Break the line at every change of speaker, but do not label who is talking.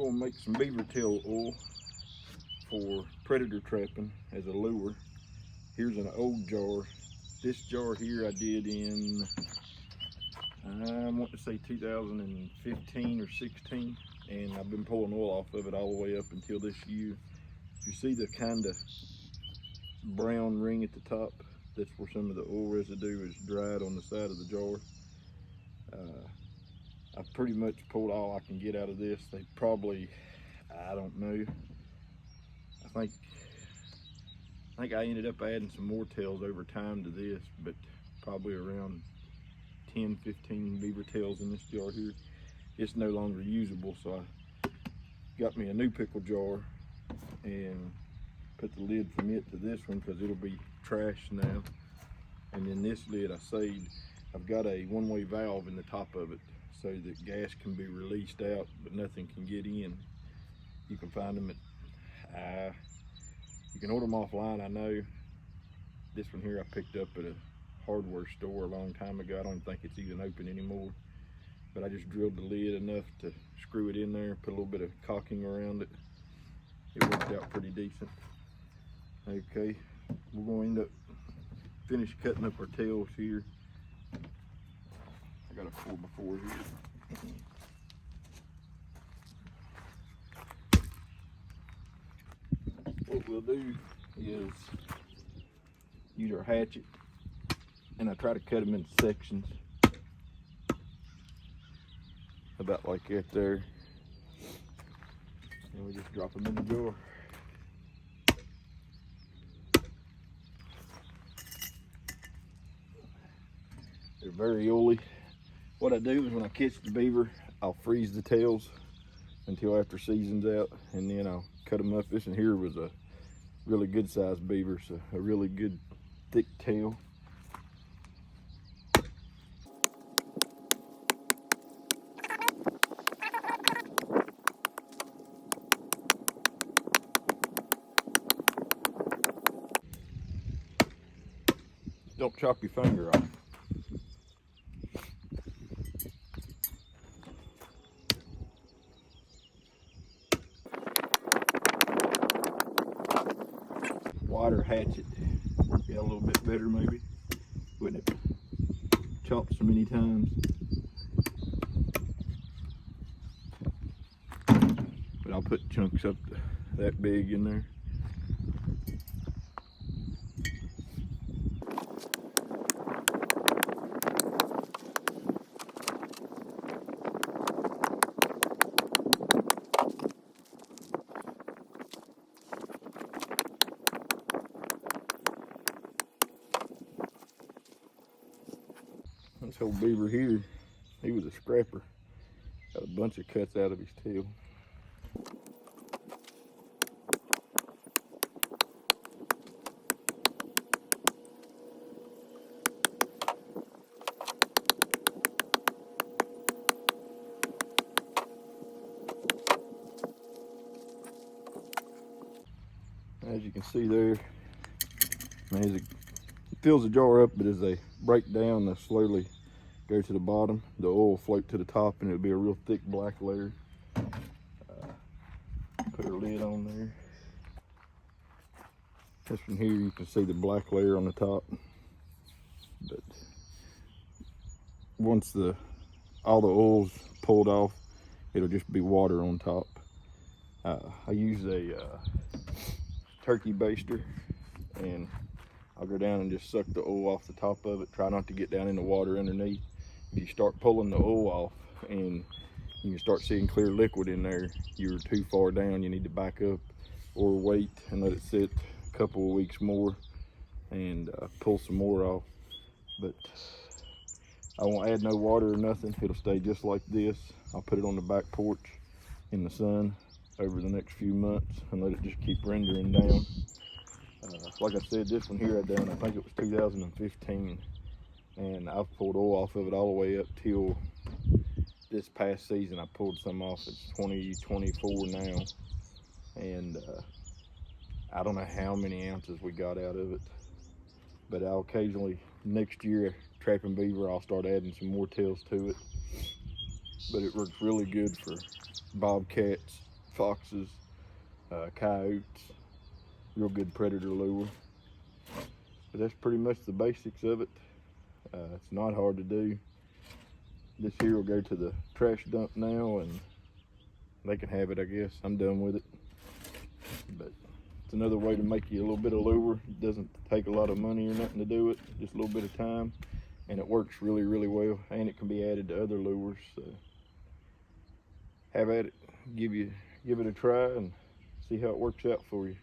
going to make some beaver tail oil for predator trapping as a lure. Here's an old jar. This jar here I did in, I want to say 2015 or 16, and I've been pulling oil off of it all the way up until this year. If you see the kind of brown ring at the top, that's where some of the oil residue is dried on the side of the jar. I've pretty much pulled all I can get out of this. They probably, I don't know, I think I ended up adding some more tails over time to this, but probably around 10, 15 beaver tails in this jar here. It's no longer usable, so I got me a new pickle jar and put the lid from it to this one because it'll be trash now. And then this lid I saved, I've got a one-way valve in the top of it so that gas can be released out but nothing can get in. You can find them at, you can order them offline, I know. This one here I picked up at a hardware store a long time ago. I don't think it's even open anymore. But I just drilled the lid enough to screw it in there, put a little bit of caulking around it. It worked out pretty decent. Okay, we're going to end up finish cutting up our tails here. I got a 4x4 here. What we'll do is use our hatchet, and I try to cut them into sections about like that there, and we just drop them in the jar. They're very oily. What I do is when I catch the beaver, I'll freeze the tails until after season's out, and then I'll cut them up. This one here was a really good sized beaver, so a really good thick tail. Don't chop your finger off. Wider hatchet work out a little bit better, maybe, wouldn't it? Chopped so many times. But I'll put chunks up that big in there. This whole beaver here, he was a scrapper. Got a bunch of cuts out of his tail. As you can see there, man, it fills the jar up, but as they break down, they slowly go to the bottom. The oil will float to the top, and it'll be a real thick black layer. Put our lid on there. This one here, you can see the black layer on the top. But once all the oil's pulled off, it'll just be water on top. I use a turkey baster, and I'll go down and just suck the oil off the top of it. Try not to get down in the water underneath. If you start pulling the oil off and you can start seeing clear liquid in there, you're too far down. You need to back up or wait and let it sit a couple of weeks more and pull some more off. But I won't add no water or nothing. It'll stay just like this. I'll put it on the back porch in the sun over the next few months and let it just keep rendering down. Like I said, this one here I done, I think it was 2015, and I've pulled oil off of it all the way up till this past season. I pulled some off. It's 2024 now, and I don't know how many ounces we got out of it, but I'll occasionally, next year, trapping beaver, I'll start adding some more tails to it. But it works really good for bobcats, foxes, coyotes. Real good predator lure. But that's pretty much the basics of it. It's not hard to do. This here will go to the trash dump now, and they can have it, I guess. I'm done with it. But it's another way to make you a little bit of lure. It doesn't take a lot of money or nothing to do it, just a little bit of time, and it works really, really well. And it can be added to other lures. So have at it. Give it a try and see how it works out for you.